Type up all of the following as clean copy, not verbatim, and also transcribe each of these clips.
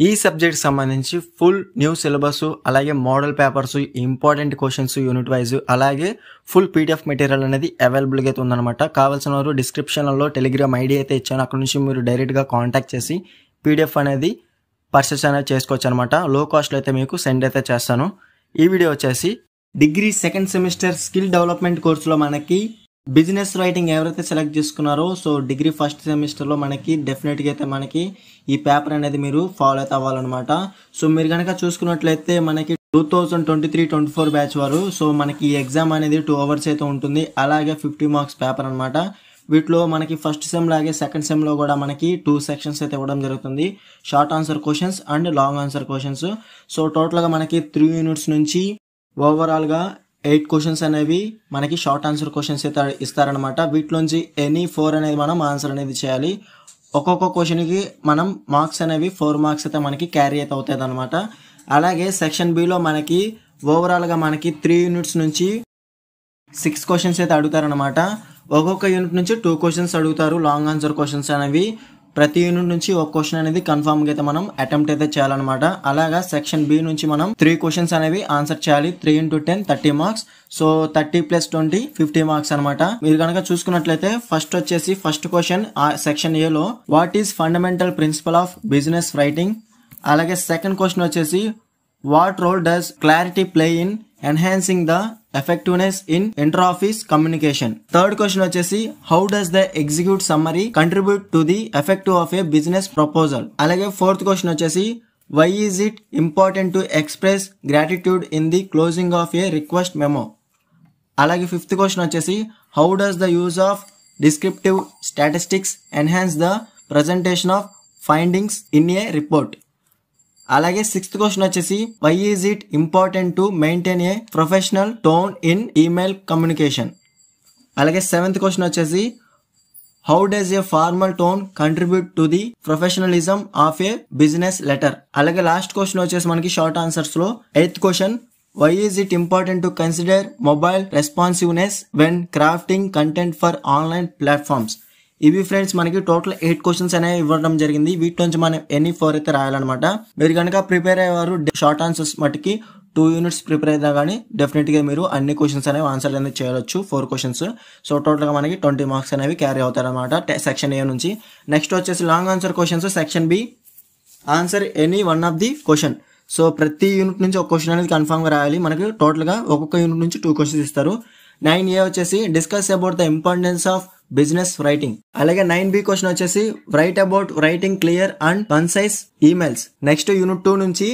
ఈ సబ్జెక్ట్ సంబంధించి full new syllabus, అలాగే model papers, important questions unit wise, అలాగే ఫుల్ పీడిఎఫ్ మెటీరియల్ అనేది అవైలబుల్గా అయితే ఉందన్నమాట. కావాల్సిన వారు డిస్క్రిప్షన్లో టెలిగ్రామ్ ఐడి అయితే ఇచ్చాను. అక్కడ నుంచి మీరు డైరెక్ట్గా కాంటాక్ట్ చేసి పీడిఎఫ్ అనేది పర్చేస్ అనేది చేసుకోవచ్చు అనమాట. లో కాస్ట్లో అయితే మీకు సెండ్ అయితే చేస్తాను. ఈ వీడియో వచ్చేసి degree second semester skill development కోర్సులో మనకి బిజినెస్ రైటింగ్ ఎవరైతే సెలెక్ట్ చేసుకున్నారో, సో డిగ్రీ ఫస్ట్ సెమిస్టర్లో మనకి డెఫినెట్గా అయితే మనకి ఈ పేపర్ అనేది మీరు ఫాలో అయితే అవ్వాలన్నమాట. సో మీరు కనుక చూసుకున్నట్లయితే మనకి 2023-24 బ్యాచ్ వారు, సో మనకి ఈ ఎగ్జామ్ అనేది 2 hours అయితే ఉంటుంది. అలాగే 50 marks పేపర్ అనమాట. వీటిలో మనకి ఫస్ట్ సెమ్ లాగే సెకండ్ సెమ్లో కూడా మనకి 2 sections అయితే ఇవ్వడం జరుగుతుంది. Short answer questions and long answer questions. So టోటల్గా మనకి 3 units నుంచి ఓవరాల్గా 8 questions అనేవి మనకి షార్ట్ ఆన్సర్ క్వశ్చన్స్ అయితే ఇస్తారనమాట. వీటిలోంచి ఎనీ 4 అనేది మనం ఆన్సర్ అనేది చేయాలి. ఒక్కొక్క క్వశ్చన్కి మనం మార్క్స్ అనేవి 4 marks అయితే మనకి క్యారీ అయితే అవుతుంది అనమాట. అలాగే సెక్షన్ బిలో మనకి ఓవరాల్గా మనకి 3 units నుంచి 6 questions అయితే అడుగుతారనమాట. ఒక్కొక్క యూనిట్ నుంచి 2 questions అడుగుతారు. లాంగ్ ఆన్సర్ క్వశ్చన్స్ అనేవి ప్రతి యూనిట్ నుంచి ఒక క్వశ్చన్ అనేది కన్ఫామ్గా అయితే మనం అటెంప్ట్ అయితే చేయాలన్నమాట. అలాగా సెక్షన్ బి నుంచి మనం 3 questions అనేవి ఆన్సర్ చేయాలి. 3 into 10 30 marks. సో 30 + 20 50 marks అనమాట. మీరు కనుక చూసుకున్నట్లయితే ఫస్ట్ వచ్చేసి ఫస్ట్ క్వశ్చన్ సెక్షన్ ఏలో what is fundamental principle of business writing. అలాగే సెకండ్ క్వశ్చన్ వచ్చేసి what role does clarity play in enhancing the effectiveness in inter-office communication. Third question వచ్చేసి how does the execute summary contribute to the effective of a business proposal. అలాగే fourth question వచ్చేసి why is it important to express gratitude in the closing of a request memo. అలాగే fifth question వచ్చేసి how does the use of descriptive statistics enhance the presentation of findings in a report. అలాగే sixth question వచ్చేసి why is it important to maintain a professional tone in email communication. అలాగే seventh question వచ్చేసి how does a formal tone contribute to the professionalism of a business letter. అలాగే last question వచ్చేసి మనకి short answers లో eighth question why is it important to consider mobile responsiveness when crafting content for online platforms. ఇవి friends మనకి total 8 questions అనేవి ఇవ్వడం జరిగింది. వీటి నుంచి మనం ఎనీ 4 అయితే రాయాలన్నమాట. మీరు కనుక ప్రిపేర్ అయ్యేవారు షార్ట్ ఆన్సర్స్ మట్టికి 2 units ప్రిపేర్ అయినా కానీ డెఫినెట్గా మీరు అన్ని క్వశ్చన్స్ అనేవి ఆన్సర్ అనేది చేయవచ్చు. 4 questions. సో టోటల్గా మనకి 20 marks అనేవి క్యారీ అవుతారనమాట సెక్షన్ ఏ నుంచి. నెక్స్ట్ వచ్చేసి long answer questions section B answer any one of the question. So ప్రతి యూనిట్ నుంచి ఒక క్వశ్చన్ అనేది కన్ఫామ్గా రాయాలి. మనకి టోటల్గా ఒక్కొక్క యూనిట్ నుంచి 2 questions ఇస్తారు. 9A వచ్చేసి discuss about the importance of business writing. అలాగే 9B క్వశ్చన్ వచ్చేసి write about writing clear and concise emails. Next unit 2 నుంచి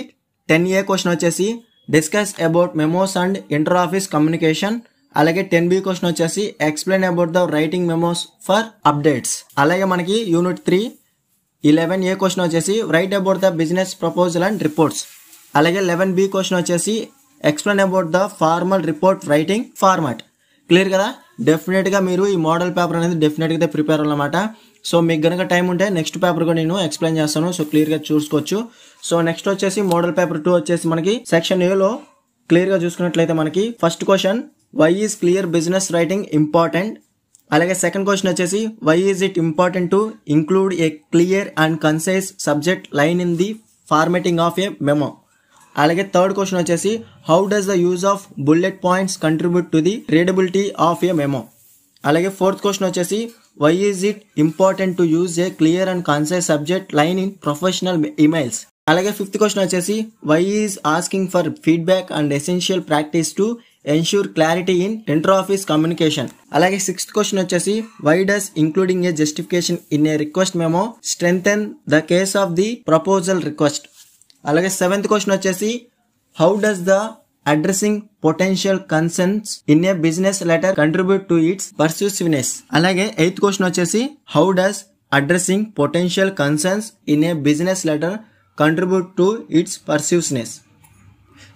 10A క్వశ్చన్ వచ్చేసి discuss about memos and inter office communication. అలాగే 10B క్వశ్చన్ వచ్చేసి explain about the writing memos for updates. అలాగే మనకి unit 3 11A question వచ్చేసి write about the business proposal and reports. అలాగే 11B question వచ్చేసి explain about the formal report writing format. Clear కదా. డెఫినెట్గా మీరు ఈ మోడల్ పేపర్ అనేది డెఫినెట్గా ప్రిపేర్ అవ్వాలన్నమాట. సో మీకు కనుక టైం ఉంటే నెక్స్ట్ పేపర్ కూడా నేను ఎక్స్ప్లెయిన్ చేస్తాను. సో క్లియర్గా చూసుకోవచ్చు. సో నెక్స్ట్ వచ్చేసి మోడల్ పేపర్ 2 వచ్చేసి మనకి సెక్షన్ ఏలో క్లియర్గా చూసుకున్నట్లయితే మనకి first question why is clear business writing important. అలాగే సెకండ్ క్వశ్చన్ వచ్చేసి why is it important to include a clear and concise subject line in the formatting of a memo. అలాగే third question వచ్చేసి how does the use of bullet points contribute to the readability of a memo. అలాగే fourth question వచ్చేసి why is it important to use a clear and concise subject line in professional emails. అలాగే fifth question వచ్చేసి why is asking for feedback and essential practice to ensure clarity in inter office communication. అలాగే sixth question వచ్చేసి why does including a justification in a request memo strengthen the case of the proposal request. అలాగే seventh question వచ్చేసి how does the addressing potential concerns in a business letter contribute to its పర్సూసివ్నెస్. అలాగే eighth question వచ్చేసి how does addressing potential concerns in a business letter contribute to its persuasiveness.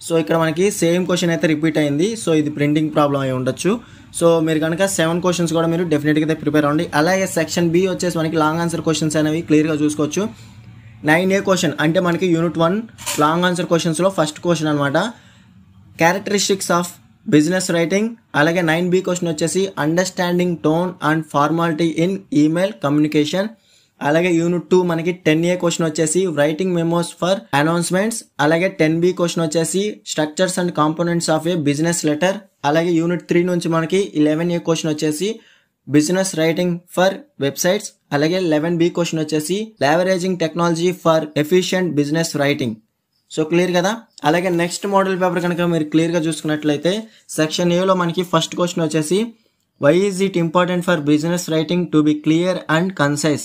So ఇక్కడ మనకి same question అయితే repeat అయింది. So ఇది printing problem అయి ఉండొచ్చు. So మీరు కనుక 7 questions కూడా మీరు డెఫినెట్గా అయితే ప్రిపేర్ అవ్వండి. అలాగే సెక్షన్ బి వచ్చేసి మనకి లాంగ్ ఆన్సర్ క్వశ్చన్స్ అనేవి క్లియర్గా చూసుకోవచ్చు. 9A క్వశ్చన్ అంటే మనకి యూనిట్ 1 లాంగ్ ఆన్సర్ క్వశ్చన్స్లో ఫస్ట్ క్వశ్చన్ అనమాట, క్యారెక్టరిస్టిక్స్ ఆఫ్ బిజినెస్ రైటింగ్. అలాగే 9B క్వశ్చన్ వచ్చేసి understanding tone and formality in email communication. అలాగే యూనిట్ 2 మనకి 10A క్వశ్చన్ వచ్చేసి రైటింగ్ మెమోస్ ఫర్ అనౌన్స్మెంట్స్. అలాగే 10B క్వశ్చన్ వచ్చేసి structures and components of a business letter. అలాగే unit 3 నుంచి మనకి 11A క్వశ్చన్ వచ్చేసి బిజినెస్ రైటింగ్ ఫర్ వెబ్సైట్స్. అలాగే 11B క్వశ్చన్ వచ్చేసి leveraging technology for efficient business writing. So clear కదా. అలాగే నెక్స్ట్ మోడల్ పేపర్ కనుక మీరు క్లియర్గా చూసుకున్నట్లయితే సెక్షన్ ఏలో మనకి ఫస్ట్ క్వశ్చన్ వచ్చేసి why is it important for business writing to be clear and concise.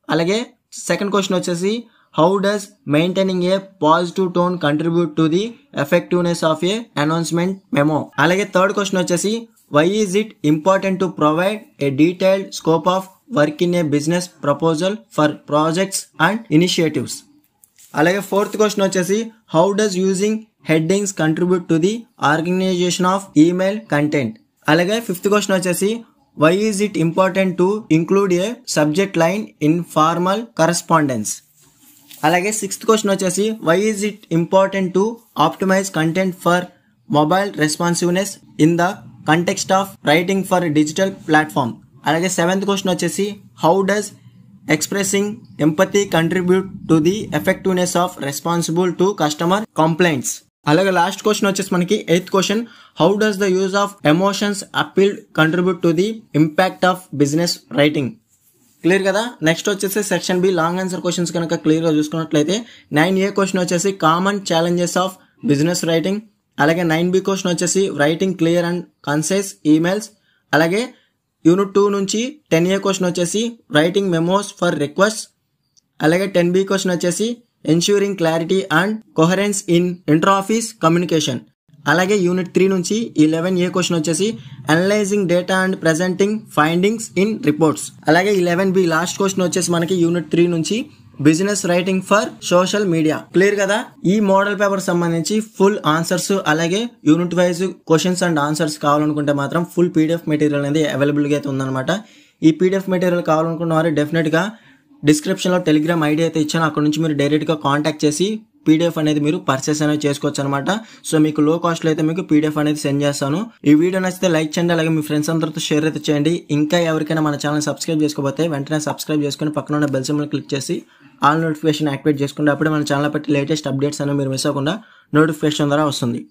అలాగే సెకండ్ క్వశ్చన్ వచ్చేసి how does maintaining a positive tone contribute to the effectiveness of a announcement memo. అలాగే third question వచ్చేసి why is it important to provide a detailed scope of work in a business proposal for projects and initiatives. అలాగే fourth question వచ్చేసి how does using headings contribute to the organization of email content. అలాగే fifth question వచ్చేసి why is it important to include a subject line in formal correspondence. అలాగే sixth question వచ్చేసి why is it important to optimize content for mobile responsiveness in the context of writing for digital platform. అలాగే seventh question వచ్చేసి how does expressing empathy contribute to the effectiveness of responsible to customer complaints. అలాగే last question వచ్చేసి మనకి eighth question how does the use of emotions appeal contribute to the impact of business writing. Clear కదా. Next వచ్చేసి section be long answer questions కనుక క్లియర్గా చూసుకున్నట్లయితే 9A question వచ్చేసి common challenges of business writing. అలాగే 9B question వచ్చేసి writing clear and concise emails. అలాగే unit 2 నుంచి 10A క్వశ్చన్ వచ్చేసి రైటింగ్ మెమోస్ ఫర్ రిక్వెస్ట్. అలాగే 10B క్వశ్చన్ వచ్చేసి ensuring clarity and coherence in inter office communication. అలాగే unit 3 నుంచి 11A క్వశ్చన్ వచ్చేసి analysing data and presenting findings in reports. అలాగే 11B last question వచ్చేసి మనకి యూనిట్ 3 నుంచి business writing for social media. Clear కదా. ఈ మోడల్ పేపర్ సంబంధించి ఫుల్ ఆన్సర్స్ అలాగే unit wise questions and answers కావాలనుకుంటే మాత్రం ఫుల్ పీడిఎఫ్ మెటీరియల్ అనేది అవైలబుల్గా అయితే ఉందన్నమాట. ఈ పీడిఎఫ్ మెటీరియల్ కావాలనుకున్న వారు డెఫినెట్గా డిస్క్రిప్షన్లో టెలిగ్రామ్ ఐడి అయితే ఇచ్చాను. అక్కడ నుంచి మీరు డైరెక్ట్గా కాంటాక్ట్ చేసి పీడిఎఫ్ అనేది మీరు పర్చేస్ అనేది చేసుకోవచ్చు అనమాట. సో మీకు లో కాస్ట్లో అయితే మీకు పీడిఎఫ్ అనేది సెండ్ చేస్తాను. ఈ వీడియో నచ్చితే లైక్ చేయండి. అలాగే మీ ఫ్రెండ్స్ అందరితో షేర్ అయితే చేయండి. ఇంకా ఎవరికైనా మన ఛానల్ సబ్స్క్రైబ్ చేసుకోకపోతే వెంటనే సబ్స్క్రైబ్ చేసుకుని పక్కన ఉన్న బెల్ సింబల్ క్లిక్ చేసి ఆల్ నోటిఫికేషన్ యాక్టివేట్ చేసుకుంటే అప్పుడే మన ఛానల్ పెట్టి లేటెస్ట్ అప్డేట్స్ అనేవి మీరు మిస్ అవ్వకుండా నోటిఫికేషన్ ద్వారా వస్తుంది.